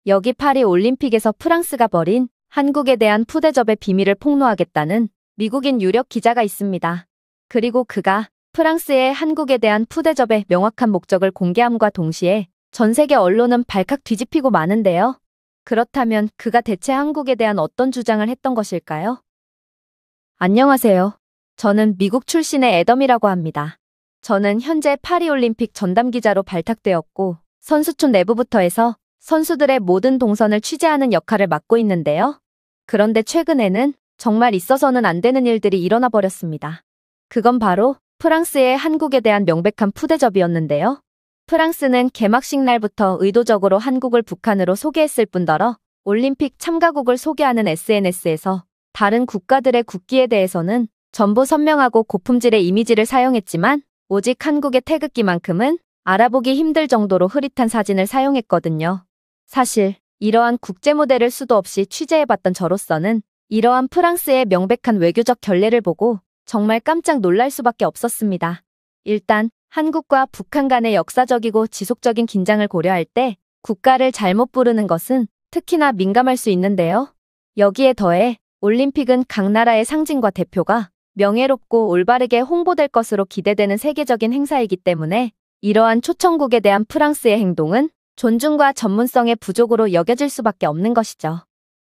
여기 파리 올림픽에서 프랑스가 벌인 한국에 대한 푸대접의 비밀을 폭로하겠다는 미국인 유력 기자가 있습니다. 그리고 그가 프랑스의 한국에 대한 푸대접의 명확한 목적을 공개함과 동시에 전 세계 언론은 발칵 뒤집히고 마는데요. 그렇다면 그가 대체 한국에 대한 어떤 주장을 했던 것일까요? 안녕하세요. 저는 미국 출신의 애덤이라고 합니다. 저는 현재 파리올림픽 전담기자로 발탁되었고 선수촌 내부부터 해서 선수들의 모든 동선을 취재하는 역할을 맡고 있는데요. 그런데 최근에는 정말 있어서는 안 되는 일들이 일어나 버렸습니다. 그건 바로 프랑스의 한국에 대한 명백한 푸대접이었는데요. 프랑스는 개막식 날부터 의도적으로 한국을 북한으로 소개했을 뿐더러 올림픽 참가국을 소개하는 SNS에서 다른 국가들의 국기에 대해서는 전부 선명하고 고품질의 이미지를 사용했지만 오직 한국의 태극기만큼은 알아보기 힘들 정도로 흐릿한 사진을 사용했거든요. 사실 이러한 국제 무대를 수도 없이 취재해봤던 저로서는 이러한 프랑스의 명백한 외교적 결례를 보고 정말 깜짝 놀랄 수밖에 없었습니다. 일단 한국과 북한 간의 역사적이고 지속적인 긴장을 고려할 때 국가를 잘못 부르는 것은 특히나 민감할 수 있는데요. 여기에 더해 올림픽은 각 나라의 상징과 대표가 명예롭고 올바르게 홍보될 것으로 기대되는 세계적인 행사이기 때문에 이러한 초청국에 대한 프랑스의 행동은 존중과 전문성의 부족으로 여겨질 수밖에 없는 것이죠.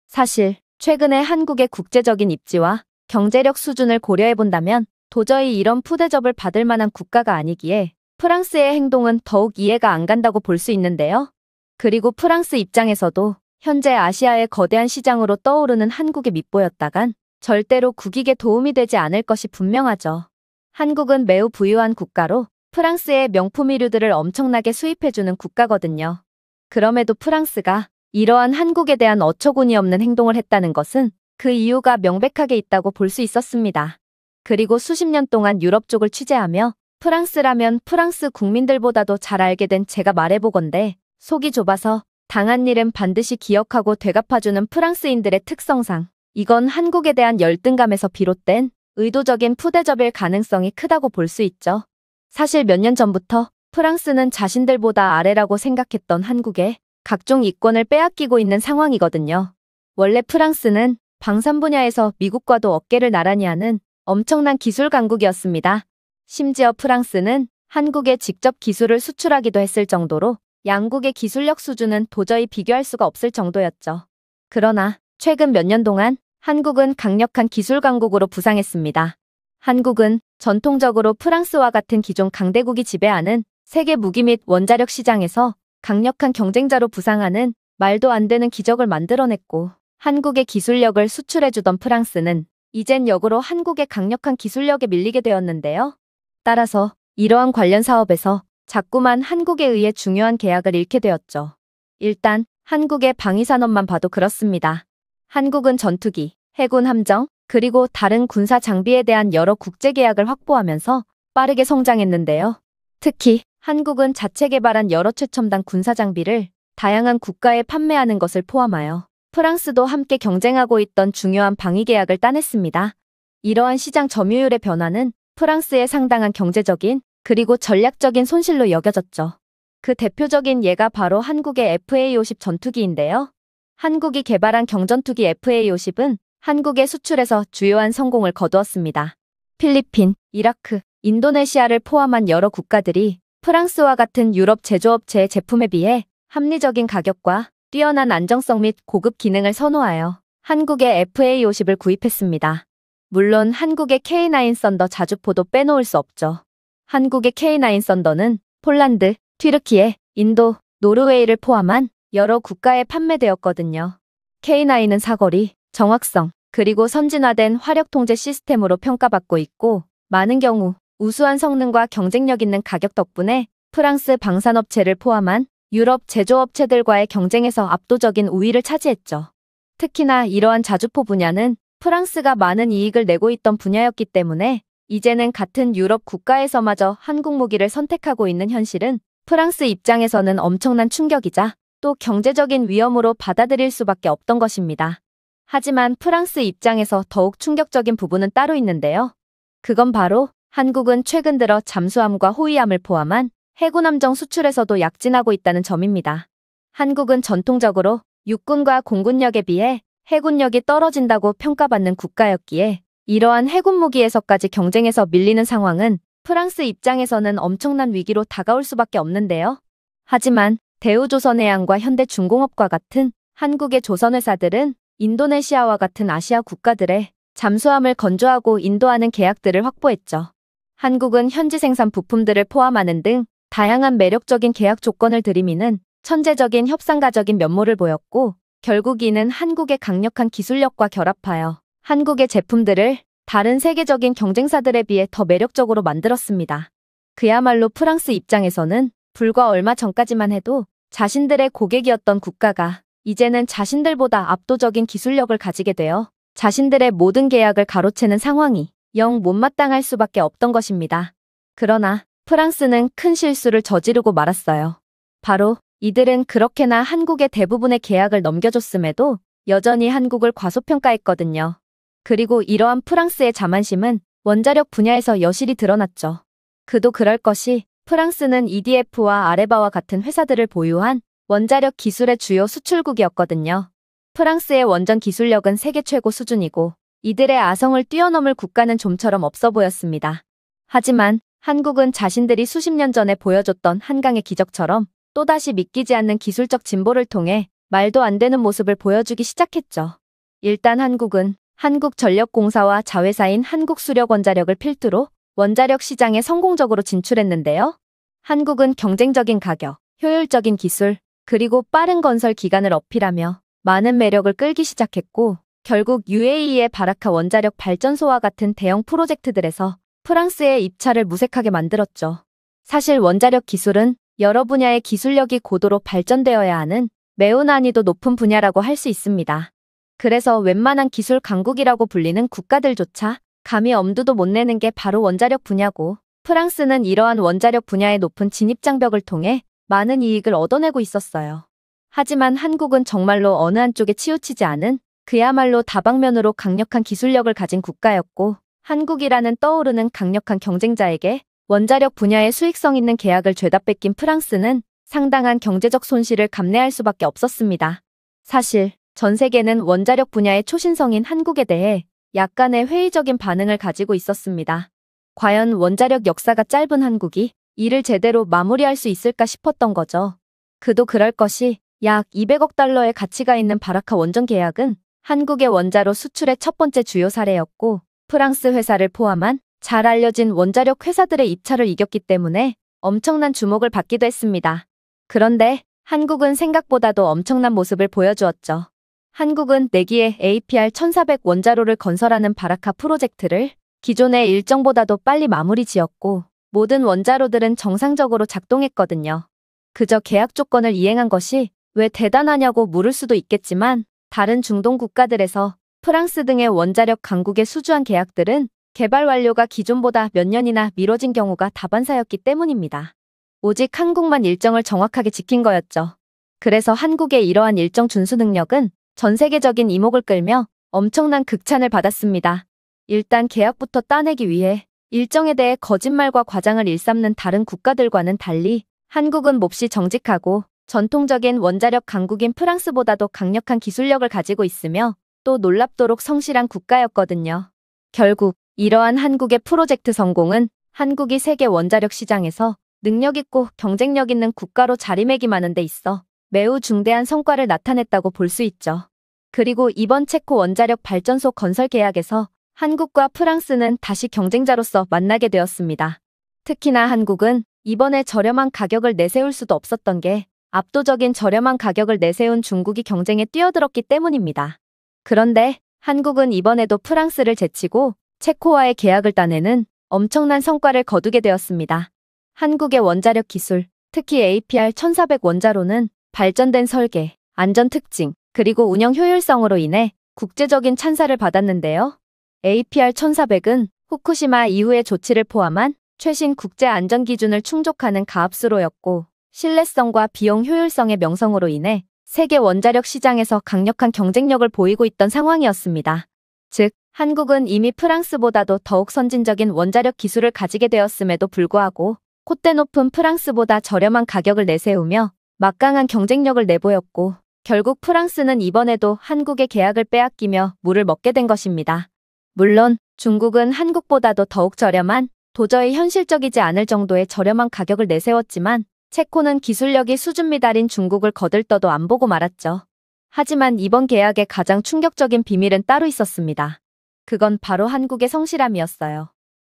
사실 최근에 한국의 국제적인 입지와 경제력 수준을 고려해본다면 도저히 이런 푸대접을 받을 만한 국가가 아니기에 프랑스의 행동은 더욱 이해가 안 간다고 볼 수 있는데요. 그리고 프랑스 입장에서도 현재 아시아의 거대한 시장으로 떠오르는 한국이 밑보였다간 절대로 국익에 도움이 되지 않을 것이 분명하죠. 한국은 매우 부유한 국가로 프랑스의 명품 의류들을 엄청나게 수입해주는 국가거든요. 그럼에도 프랑스가 이러한 한국에 대한 어처구니 없는 행동을 했다는 것은 그 이유가 명백하게 있다고 볼 수 있었습니다. 그리고 수십 년 동안 유럽 쪽을 취재하며 프랑스라면 프랑스 국민들보다도 잘 알게 된 제가 말해보건대 속이 좁아서 당한 일은 반드시 기억하고 되갚아주는 프랑스인들의 특성상 이건 한국에 대한 열등감에서 비롯된 의도적인 푸대접일 가능성이 크다고 볼 수 있죠. 사실 몇 년 전부터 프랑스는 자신들보다 아래라고 생각했던 한국에 각종 이권을 빼앗기고 있는 상황이거든요. 원래 프랑스는 방산 분야에서 미국과도 어깨를 나란히 하는 엄청난 기술 강국이었습니다. 심지어 프랑스는 한국에 직접 기술을 수출하기도 했을 정도로 양국의 기술력 수준은 도저히 비교할 수가 없을 정도였죠. 그러나 최근 몇 년 동안 한국은 강력한 기술 강국으로 부상했습니다. 한국은 전통적으로 프랑스와 같은 기존 강대국이 지배하는 세계 무기 및 원자력 시장에서 강력한 경쟁자로 부상하는 말도 안 되는 기적을 만들어냈고 한국의 기술력을 수출해주던 프랑스는 이젠 역으로 한국의 강력한 기술력에 밀리게 되었는데요. 따라서 이러한 관련 사업에서 자꾸만 한국에 의해 중요한 계약을 잃게 되었죠. 일단 한국의 방위산업만 봐도 그렇습니다. 한국은 전투기, 해군 함정, 그리고 다른 군사 장비에 대한 여러 국제 계약을 확보하면서 빠르게 성장했는데요. 특히 한국은 자체 개발한 여러 최첨단 군사 장비를 다양한 국가에 판매하는 것을 포함하여 프랑스도 함께 경쟁하고 있던 중요한 방위 계약을 따냈습니다. 이러한 시장 점유율의 변화는 프랑스의 상당한 경제적인 그리고 전략적인 손실로 여겨졌죠. 그 대표적인 예가 바로 한국의 FA-50 전투기인데요. 한국이 개발한 경전투기 FA-50은 한국의 수출에서 주요한 성공을 거두었습니다. 필리핀, 이라크, 인도네시아를 포함한 여러 국가들이 프랑스와 같은 유럽 제조업체의 제품에 비해 합리적인 가격과 뛰어난 안정성 및 고급 기능을 선호하여 한국의 FA-50을 구입했습니다. 물론 한국의 K9 썬더 자주포도 빼놓을 수 없죠. 한국의 K9 썬더는 폴란드, 튀르키예, 인도, 노르웨이를 포함한 여러 국가에 판매되었거든요. K9은 사거리, 정확성, 그리고 선진화된 화력 통제 시스템으로 평가받고 있고 많은 경우 우수한 성능과 경쟁력 있는 가격 덕분에 프랑스 방산업체를 포함한 유럽 제조업체들과의 경쟁에서 압도적인 우위를 차지했죠. 특히나 이러한 자주포 분야는 프랑스가 많은 이익을 내고 있던 분야였기 때문에 이제는 같은 유럽 국가에서마저 한국 무기를 선택하고 있는 현실은 프랑스 입장에서는 엄청난 충격이자 또 경제적인 위험으로 받아들일 수밖에 없던 것입니다. 하지만 프랑스 입장에서 더욱 충격적인 부분은 따로 있는데요. 그건 바로 한국은 최근 들어 잠수함과 호위함을 포함한 해군 함정 수출에서도 약진하고 있다는 점입니다. 한국은 전통적으로 육군과 공군력에 비해 해군력이 떨어진다고 평가받는 국가였기에 이러한 해군 무기에서까지 경쟁에서 밀리는 상황은 프랑스 입장에서는 엄청난 위기로 다가올 수밖에 없는데요. 하지만 대우조선해양과 현대중공업과 같은 한국의 조선회사들은 인도네시아와 같은 아시아 국가들의 잠수함을 건조하고 인도하는 계약들을 확보했죠. 한국은 현지 생산 부품들을 포함하는 등 다양한 매력적인 계약 조건을 들이미는 천재적인 협상가적인 면모를 보였고, 결국 이는 한국의 강력한 기술력과 결합하여 한국의 제품들을 다른 세계적인 경쟁사들에 비해 더 매력적으로 만들었습니다. 그야말로 프랑스 입장에서는 불과 얼마 전까지만 해도 자신들의 고객이었던 국가가 이제는 자신들보다 압도적인 기술력을 가지게 되어 자신들의 모든 계약을 가로채는 상황이 영 못마땅할 수밖에 없던 것입니다. 그러나 프랑스는 큰 실수를 저지르고 말았어요. 바로 이들은 그렇게나 한국의 대부분의 계약을 넘겨줬음에도 여전히 한국을 과소평가했거든요. 그리고 이러한 프랑스의 자만심은 원자력 분야에서 여실히 드러났죠. 그도 그럴 것이 프랑스는 EDF와 아레바와 같은 회사들을 보유한 원자력 기술의 주요 수출국이었거든요. 프랑스의 원전 기술력은 세계 최고 수준이고 이들의 아성을 뛰어넘을 국가는 좀처럼 없어 보였습니다. 하지만 한국은 자신들이 수십 년 전에 보여줬던 한강의 기적처럼 또다시 믿기지 않는 기술적 진보를 통해 말도 안 되는 모습을 보여주기 시작했죠. 일단 한국은 한국전력공사와 자회사인 한국수력원자력을 필두로 원자력 시장에 성공적으로 진출했는데요. 한국은 경쟁적인 가격, 효율적인 기술, 그리고 빠른 건설 기간을 어필하며 많은 매력을 끌기 시작했고, 결국 UAE의 바라카 원자력 발전소와 같은 대형 프로젝트들에서 프랑스의 입찰을 무색하게 만들었죠. 사실 원자력 기술은 여러 분야의 기술력이 고도로 발전되어야 하는 매우 난이도 높은 분야라고 할 수 있습니다. 그래서 웬만한 기술 강국이라고 불리는 국가들조차 감히 엄두도 못 내는 게 바로 원자력 분야고, 프랑스는 이러한 원자력 분야의 높은 진입장벽을 통해 많은 이익을 얻어내고 있었어요. 하지만 한국은 정말로 어느 한쪽에 치우치지 않은 그야말로 다방면으로 강력한 기술력을 가진 국가였고, 한국이라는 떠오르는 강력한 경쟁자에게 원자력 분야의 수익성 있는 계약을 죄다 뺏긴 프랑스는 상당한 경제적 손실을 감내할 수밖에 없었습니다. 사실 전 세계는 원자력 분야의 초신성인 한국에 대해 약간의 회의적인 반응을 가지고 있었습니다. 과연 원자력 역사가 짧은 한국이 이를 제대로 마무리할 수 있을까 싶었던 거죠. 그도 그럴 것이 약 200억 달러의 가치가 있는 바라카 원전 계약은 한국의 원자로 수출의 첫 번째 주요 사례였고, 프랑스 회사를 포함한 잘 알려진 원자력 회사들의 입찰을 이겼기 때문에 엄청난 주목을 받기도 했습니다. 그런데 한국은 생각보다도 엄청난 모습을 보여주었죠. 한국은 4기의 APR-1400 원자로를 건설하는 바라카 프로젝트를 기존의 일정보다도 빨리 마무리 지었고, 모든 원자로들은 정상적으로 작동했거든요. 그저 계약 조건을 이행한 것이 왜 대단하냐고 물을 수도 있겠지만, 다른 중동 국가들에서 프랑스 등의 원자력 강국의 수주한 계약들은 개발 완료가 기존보다 몇 년이나 미뤄진 경우가 다반사였기 때문입니다. 오직 한국만 일정을 정확하게 지킨 거였죠. 그래서 한국의 이러한 일정 준수 능력은 전 세계적인 이목을 끌며 엄청난 극찬을 받았습니다. 일단 계약부터 따내기 위해 일정에 대해 거짓말과 과장을 일삼는 다른 국가들과는 달리 한국은 몹시 정직하고 전통적인 원자력 강국인 프랑스보다도 강력한 기술력을 가지고 있으며 또 놀랍도록 성실한 국가였거든요. 결국 이러한 한국의 프로젝트 성공은 한국이 세계 원자력 시장에서 능력 있고 경쟁력 있는 국가로 자리매김하는 데 있어 매우 중대한 성과를 나타냈다고 볼 수 있죠. 그리고 이번 체코 원자력 발전소 건설 계약에서 한국과 프랑스는 다시 경쟁자로서 만나게 되었습니다. 특히나 한국은 이번에 저렴한 가격을 내세울 수도 없었던 게 압도적인 저렴한 가격을 내세운 중국이 경쟁에 뛰어들었기 때문입니다. 그런데 한국은 이번에도 프랑스를 제치고 체코와의 계약을 따내는 엄청난 성과를 거두게 되었습니다. 한국의 원자력 기술, 특히 APR-1400 원자로는 발전된 설계, 안전 특징, 그리고 운영 효율성으로 인해 국제적인 찬사를 받았는데요. APR-1400은 후쿠시마 이후의 조치를 포함한 최신 국제 안전 기준을 충족하는 가압수로였고, 신뢰성과 비용 효율성의 명성으로 인해 세계 원자력 시장에서 강력한 경쟁력을 보이고 있던 상황이었습니다. 즉, 한국은 이미 프랑스보다도 더욱 선진적인 원자력 기술을 가지게 되었음에도 불구하고 콧대 높은 프랑스보다 저렴한 가격을 내세우며 막강한 경쟁력을 내보였고, 결국 프랑스는 이번에도 한국의 계약을 빼앗기며 물을 먹게 된 것입니다. 물론 중국은 한국보다도 더욱 저렴한, 도저히 현실적이지 않을 정도의 저렴한 가격을 내세웠지만 체코는 기술력이 수준 미달인 중국을 거들떠도 안 보고 말았죠. 하지만 이번 계약의 가장 충격적인 비밀은 따로 있었습니다. 그건 바로 한국의 성실함이었어요.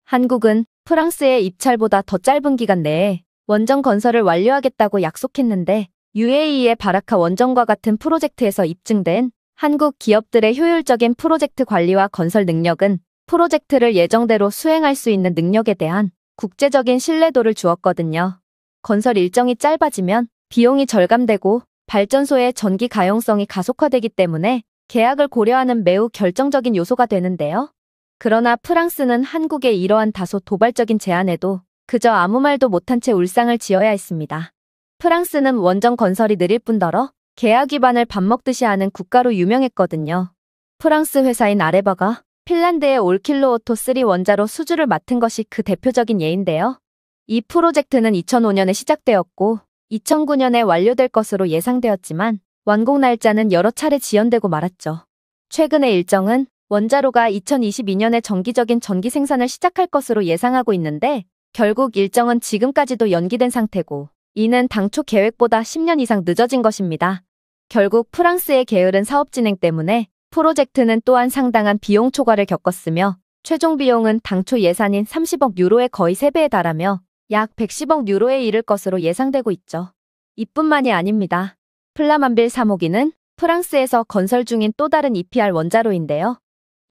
한국은 프랑스의 입찰보다 더 짧은 기간 내에 원전 건설을 완료하겠다고 약속했는데 UAE의 바라카 원전과 같은 프로젝트에서 입증된 한국 기업들의 효율적인 프로젝트 관리와 건설 능력은 프로젝트를 예정대로 수행할 수 있는 능력에 대한 국제적인 신뢰도를 주었거든요. 건설 일정이 짧아지면 비용이 절감되고 발전소의 전기 가용성이 가속화되기 때문에 계약을 고려하는 매우 결정적인 요소가 되는데요. 그러나 프랑스는 한국의 이러한 다소 도발적인 제안에도 그저 아무 말도 못한 채 울상을 지어야 했습니다. 프랑스는 원전 건설이 느릴 뿐더러 계약 위반을 밥 먹듯이 하는 국가로 유명했거든요. 프랑스 회사인 아레바가 핀란드의 올킬로오토 3 원자로 수주를 맡은 것이 그 대표적인 예인데요. 이 프로젝트는 2005년에 시작되었고 2009년에 완료될 것으로 예상되었지만 완공 날짜는 여러 차례 지연되고 말았죠. 최근의 일정은 원자로가 2022년에 정기적인 전기 생산을 시작할 것으로 예상하고 있는데 결국 일정은 지금까지도 연기된 상태고 이는 당초 계획보다 10년 이상 늦어진 것입니다. 결국 프랑스의 게으른 사업 진행 때문에 프로젝트는 또한 상당한 비용 초과를 겪었으며 최종 비용은 당초 예산인 30억 유로의 거의 3배에 달하며 약 110억 유로에 이를 것으로 예상되고 있죠. 이뿐만이 아닙니다. 플라만빌 3호기는 프랑스에서 건설 중인 또 다른 EPR 원자로인데요.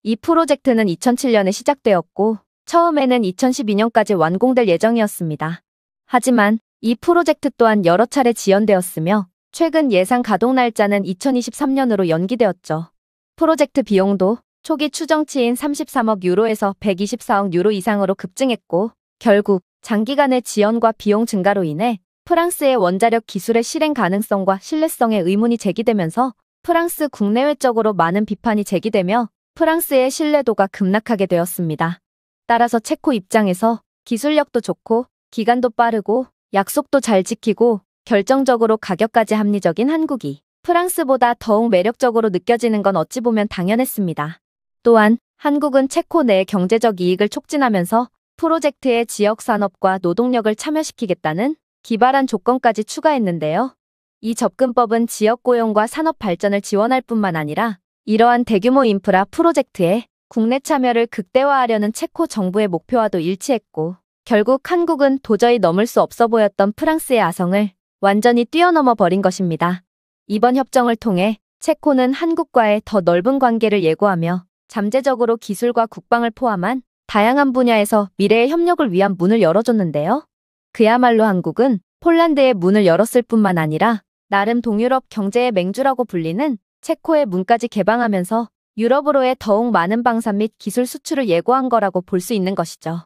이 프로젝트는 2007년에 시작되었고 처음에는 2012년까지 완공될 예정이었습니다. 하지만 이 프로젝트 또한 여러 차례 지연되었으며 최근 예상 가동 날짜는 2023년으로 연기되었죠. 프로젝트 비용도 초기 추정치인 33억 유로에서 124억 유로 이상으로 급증했고 결국 장기간의 지연과 비용 증가로 인해 프랑스의 원자력 기술의 실행 가능성과 신뢰성에 의문이 제기되면서 프랑스 국내외적으로 많은 비판이 제기되며 프랑스의 신뢰도가 급락하게 되었습니다. 따라서 체코 입장에서 기술력도 좋고 기간도 빠르고 약속도 잘 지키고 결정적으로 가격까지 합리적인 한국이 프랑스보다 더욱 매력적으로 느껴지는 건 어찌 보면 당연했습니다. 또한 한국은 체코 내 경제적 이익을 촉진하면서 프로젝트의 지역 산업과 노동력을 참여시키겠다는 기발한 조건까지 추가했는데요. 이 접근법은 지역 고용과 산업 발전을 지원할 뿐만 아니라 이러한 대규모 인프라 프로젝트에 국내 참여를 극대화하려는 체코 정부의 목표와도 일치했고 결국 한국은 도저히 넘을 수 없어 보였던 프랑스의 아성을 완전히 뛰어넘어 버린 것입니다. 이번 협정을 통해 체코는 한국과의 더 넓은 관계를 예고하며 잠재적으로 기술과 국방을 포함한 다양한 분야에서 미래의 협력을 위한 문을 열어줬는데요. 그야말로 한국은 폴란드의 문을 열었을 뿐만 아니라 나름 동유럽 경제의 맹주라고 불리는 체코의 문까지 개방하면서 유럽으로의 더욱 많은 방산 및 기술 수출을 예고한 거라고 볼 수 있는 것이죠.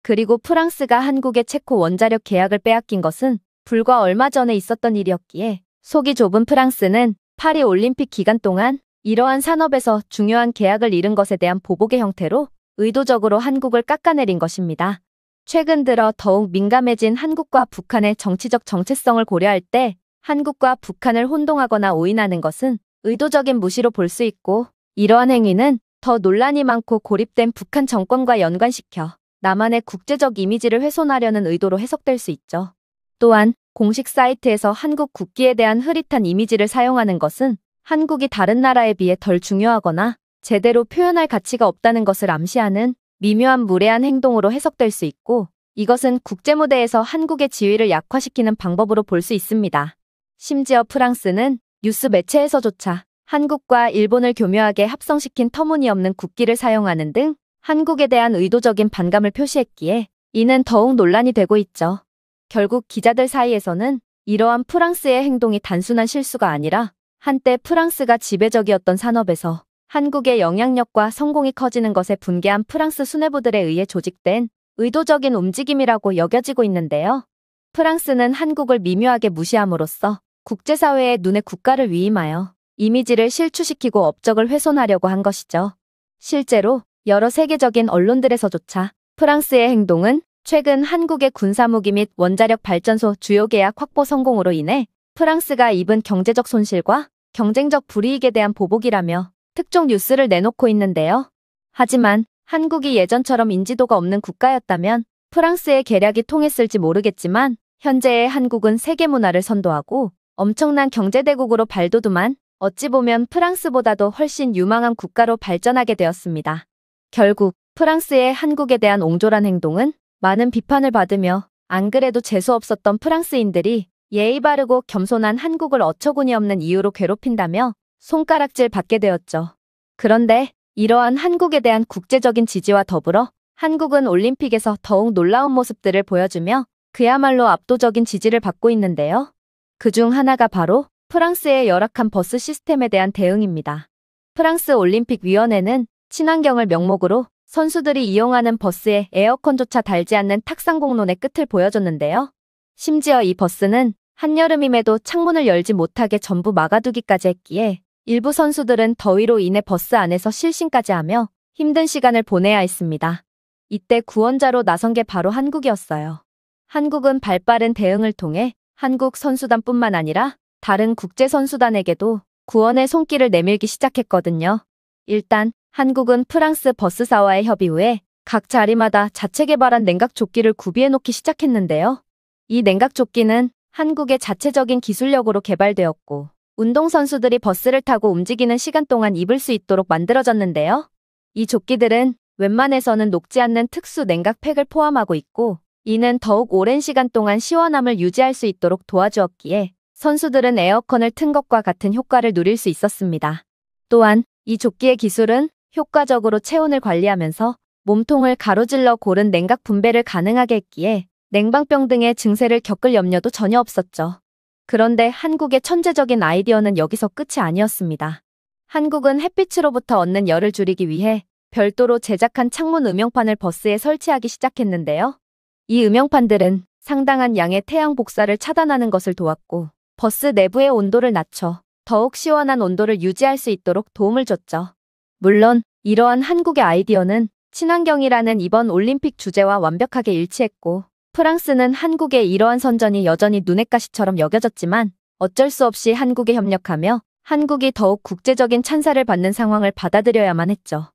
그리고 프랑스가 한국의 체코 원자력 계약을 빼앗긴 것은 불과 얼마 전에 있었던 일이었기에 속이 좁은 프랑스는 파리 올림픽 기간 동안 이러한 산업에서 중요한 계약을 잃은 것에 대한 보복의 형태로 의도적으로 한국을 깎아내린 것입니다. 최근 들어 더욱 민감해진 한국과 북한의 정치적 정체성을 고려할 때 한국과 북한을 혼동하거나 오인하는 것은 의도적인 무시로 볼 수 있고 이러한 행위는 더 논란이 많고 고립된 북한 정권과 연관시켜 남한의 국제적 이미지를 훼손하려는 의도로 해석될 수 있죠. 또한 공식 사이트에서 한국 국기에 대한 흐릿한 이미지를 사용하는 것은 한국이 다른 나라에 비해 덜 중요하거나 제대로 표현할 가치가 없다는 것을 암시하는 미묘한 무례한 행동으로 해석될 수 있고 이것은 국제무대에서 한국의 지위를 약화시키는 방법으로 볼 수 있습니다. 심지어 프랑스는 뉴스 매체에서조차 한국과 일본을 교묘하게 합성시킨 터무니없는 국기를 사용하는 등 한국에 대한 의도적인 반감을 표시했기에 이는 더욱 논란이 되고 있죠. 결국 기자들 사이에서는 이러한 프랑스의 행동이 단순한 실수가 아니라 한때 프랑스가 지배적이었던 산업에서 한국의 영향력과 성공이 커지는 것에 분개한 프랑스 수뇌부들에 의해 조직된 의도적인 움직임이라고 여겨지고 있는데요. 프랑스는 한국을 미묘하게 무시함으로써 국제사회의 눈에 국가를 위임하여 이미지를 실추시키고 업적을 훼손하려고 한 것이죠. 실제로 여러 세계적인 언론들에서조차 프랑스의 행동은 최근 한국의 군사무기 및 원자력 발전소 주요 계약 확보 성공으로 인해 프랑스가 입은 경제적 손실과 경쟁적 불이익에 대한 보복이라며 특종 뉴스를 내놓고 있는데요. 하지만 한국이 예전처럼 인지도가 없는 국가였다면 프랑스의 계략이 통했을지 모르겠지만 현재의 한국은 세계 문화를 선도하고 엄청난 경제대국으로 발돋움한 어찌 보면 프랑스보다도 훨씬 유망한 국가로 발전하게 되었습니다. 결국 프랑스의 한국에 대한 옹졸한 행동은 많은 비판을 받으며 안 그래도 재수없었던 프랑스인들이 예의 바르고 겸손한 한국을 어처구니 없는 이유로 괴롭힌다며 손가락질 받게 되었죠. 그런데 이러한 한국에 대한 국제적인 지지와 더불어 한국은 올림픽에서 더욱 놀라운 모습들을 보여주며 그야말로 압도적인 지지를 받고 있는데요. 그중 하나가 바로 프랑스의 열악한 버스 시스템에 대한 대응입니다. 프랑스 올림픽위원회는 친환경을 명목으로 선수들이 이용하는 버스에 에어컨조차 달지 않는 탁상공론의 끝을 보여줬는데요. 심지어 이 버스는 한여름임에도 창문을 열지 못하게 전부 막아두기까지 했기에 일부 선수들은 더위로 인해 버스 안에서 실신까지 하며 힘든 시간을 보내야 했습니다. 이때 구원자로 나선 게 바로 한국이었어요. 한국은 발빠른 대응을 통해 한국 선수단뿐만 아니라 다른 국제선수단에게도 구원의 손길을 내밀기 시작했거든요. 일단 한국은 프랑스 버스사와의 협의 후에 각 자리마다 자체 개발한 냉각조끼를 구비해 놓기 시작했는데요. 이 냉각조끼는 한국의 자체적인 기술력으로 개발되었고 운동선수들이 버스를 타고 움직이는 시간 동안 입을 수 있도록 만들어졌는데요. 이 조끼들은 웬만해서는 녹지 않는 특수 냉각팩을 포함하고 있고 이는 더욱 오랜 시간 동안 시원함을 유지할 수 있도록 도와주었기에 선수들은 에어컨을 튼 것과 같은 효과를 누릴 수 있었습니다. 또한 이 조끼의 기술은 효과적으로 체온을 관리하면서 몸통을 가로질러 고른 냉각 분배를 가능하게 했기에 냉방병 등의 증세를 겪을 염려도 전혀 없었죠. 그런데 한국의 천재적인 아이디어는 여기서 끝이 아니었습니다. 한국은 햇빛으로부터 얻는 열을 줄이기 위해 별도로 제작한 창문 음영판을 버스에 설치하기 시작했는데요. 이 음영판들은 상당한 양의 태양 복사를 차단하는 것을 도왔고 버스 내부의 온도를 낮춰 더욱 시원한 온도를 유지할 수 있도록 도움을 줬죠. 물론 이러한 한국의 아이디어는 친환경이라는 이번 올림픽 주제와 완벽하게 일치했고 프랑스는 한국의 이러한 선전이 여전히 눈엣 가시처럼 여겨졌지만 어쩔 수 없이 한국에 협력하며 한국이 더욱 국제적인 찬사를 받는 상황을 받아들여야만 했죠.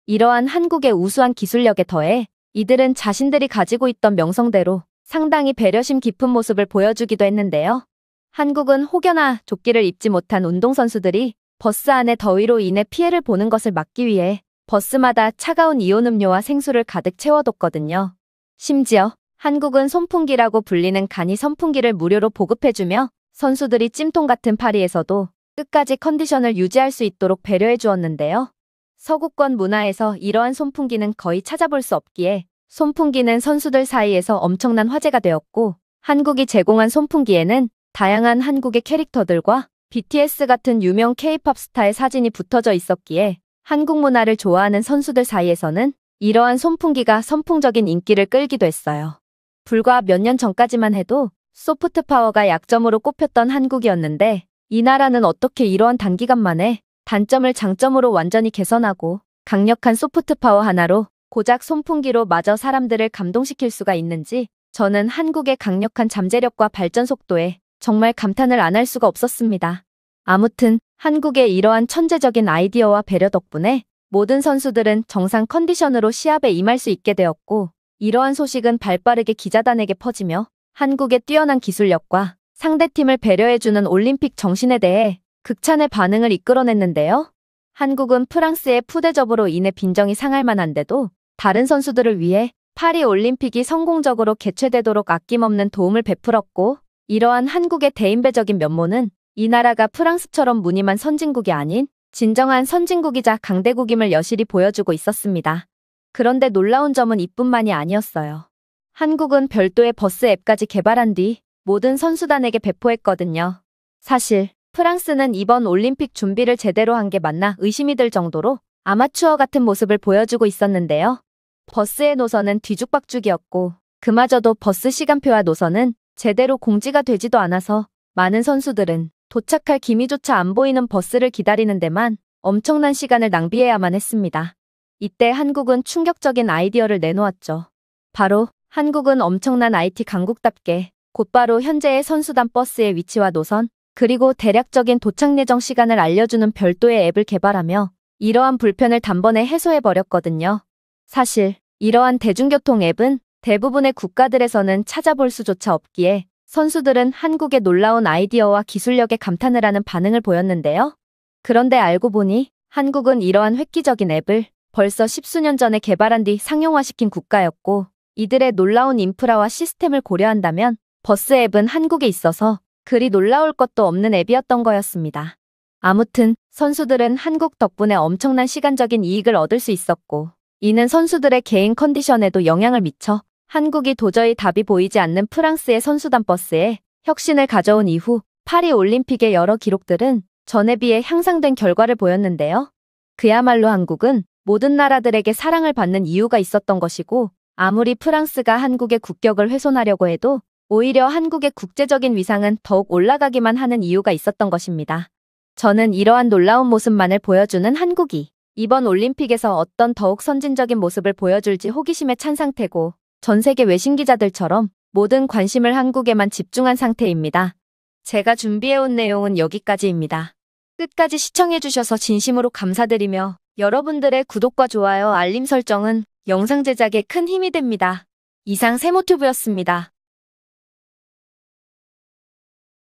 이러한 한국의 우수한 기술력에 더해 이들은 자신들이 가지고 있던 명성대로 상당히 배려심 깊은 모습을 보여주기도 했는데요. 한국은 혹여나 조끼를 입지 못한 운동선수들이 버스 안에 더위로 인해 피해를 보는 것을 막기 위해 버스마다 차가운 이온 음료와 생수를 가득 채워뒀거든요. 심지어 한국은 손풍기라고 불리는 간이 선풍기를 무료로 보급해주며 선수들이 찜통 같은 파리에서도 끝까지 컨디션을 유지할 수 있도록 배려해 주었는데요. 서구권 문화에서 이러한 손풍기는 거의 찾아볼 수 없기에 손풍기는 선수들 사이에서 엄청난 화제가 되었고 한국이 제공한 손풍기에는 다양한 한국의 캐릭터들과 BTS 같은 유명 K-팝 스타의 사진이 붙어져 있었기에 한국 문화를 좋아하는 선수들 사이에서는 이러한 손풍기가 선풍적인 인기를 끌기도 했어요. 불과 몇 년 전까지만 해도 소프트 파워가 약점으로 꼽혔던 한국이었는데 이 나라는 어떻게 이러한 단기간 만에 단점을 장점으로 완전히 개선하고 강력한 소프트 파워 하나로 고작 손풍기로 마저 사람들을 감동시킬 수가 있는지 저는 한국의 강력한 잠재력과 발전 속도에 정말 감탄을 안 할 수가 없었습니다. 아무튼 한국의 이러한 천재적인 아이디어와 배려 덕분에 모든 선수들은 정상 컨디션으로 시합에 임할 수 있게 되었고 이러한 소식은 발빠르게 기자단에게 퍼지며 한국의 뛰어난 기술력과 상대팀을 배려해주는 올림픽 정신에 대해 극찬의 반응을 이끌어냈는데요. 한국은 프랑스의 푸대접으로 인해 빈정이 상할 만한데도 다른 선수들을 위해 파리 올림픽이 성공적으로 개최되도록 아낌없는 도움을 베풀었고 이러한 한국의 대인배적인 면모는 이 나라가 프랑스처럼 무늬만 선진국이 아닌 진정한 선진국이자 강대국임을 여실히 보여주고 있었습니다. 그런데 놀라운 점은 이뿐만이 아니었어요. 한국은 별도의 버스 앱까지 개발한 뒤 모든 선수단에게 배포했거든요. 사실 프랑스는 이번 올림픽 준비를 제대로 한 게 맞나 의심이 들 정도로 아마추어 같은 모습을 보여주고 있었는데요. 버스의 노선은 뒤죽박죽이었고 그마저도 버스 시간표와 노선은 제대로 공지가 되지도 않아서 많은 선수들은 도착할 기미조차 안 보이는 버스를 기다리는 데만 엄청난 시간을 낭비해야만 했습니다. 이때 한국은 충격적인 아이디어를 내놓았죠. 바로 한국은 엄청난 IT 강국답게 곧바로 현재의 선수단 버스의 위치와 노선, 그리고 대략적인 도착 예정 시간을 알려주는 별도의 앱을 개발하며 이러한 불편을 단번에 해소해버렸거든요. 사실 이러한 대중교통 앱은 대부분의 국가들에서는 찾아볼 수조차 없기에 선수들은 한국의 놀라운 아이디어와 기술력에 감탄을 하는 반응을 보였는데요. 그런데 알고 보니 한국은 이러한 획기적인 앱을 벌써 십수년 전에 개발한 뒤 상용화시킨 국가였고, 이들의 놀라운 인프라와 시스템을 고려한다면 버스 앱은 한국에 있어서 그리 놀라울 것도 없는 앱이었던 거였습니다. 아무튼 선수들은 한국 덕분에 엄청난 시간적인 이익을 얻을 수 있었고, 이는 선수들의 개인 컨디션에도 영향을 미쳐 한국이 도저히 답이 보이지 않는 프랑스의 선수단 버스에 혁신을 가져온 이후 파리 올림픽의 여러 기록들은 전에 비해 향상된 결과를 보였는데요. 그야말로 한국은 모든 나라들에게 사랑을 받는 이유가 있었던 것이고, 아무리 프랑스가 한국의 국격을 훼손하려고 해도 오히려 한국의 국제적인 위상은 더욱 올라가기만 하는 이유가 있었던 것입니다. 저는 이러한 놀라운 모습만을 보여주는 한국이 이번 올림픽에서 어떤 더욱 선진적인 모습을 보여줄지 호기심에 찬 상태고, 전 세계 외신 기자들처럼 모든 관심을 한국에만 집중한 상태입니다. 제가 준비해온 내용은 여기까지입니다. 끝까지 시청해주셔서 진심으로 감사드리며 여러분들의 구독과 좋아요, 알림 설정은 영상 제작에 큰 힘이 됩니다. 이상 세모튜브였습니다.